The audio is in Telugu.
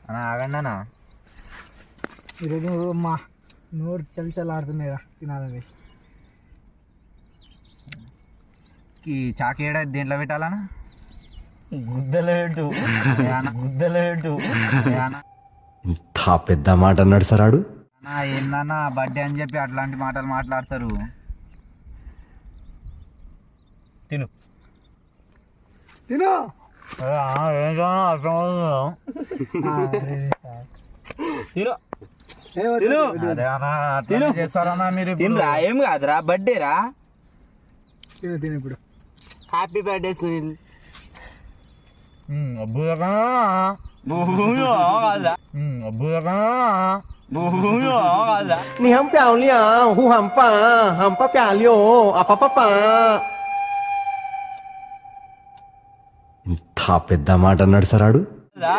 అన్న ఆగండి అన్న. ఈరోజు మా నోరు చల్చలాడుతున్నాయి తినాలని. ఈ చాకేడ దేంట్లో పెట్టాలన్నా? గుద్దలు పెట్టు, గుద్దలు పెట్టు. ఇంత పెద్ద మాట అన్నాడు సరాడు. అన్న ఏందన్నా బర్త్డే అని చెప్పి అట్లాంటి మాటలు మాట్లాడతారు. తిను తిను. తిను అరే అన్న అట్లా చేస్తారన్నా మీరు ఇప్పుడు? తినరా, ఏం కాదురా, బర్త్డే రా. తిను తిను ఇప్పుడు. Happy birthday Sunil. అబ్బుగా అబ్బుగా నీ హం ప్యాలియా హూ హంపా ప్యాలియో అపపపా. ఇంత పెద్ద మాట అన్నాడు సరాడు.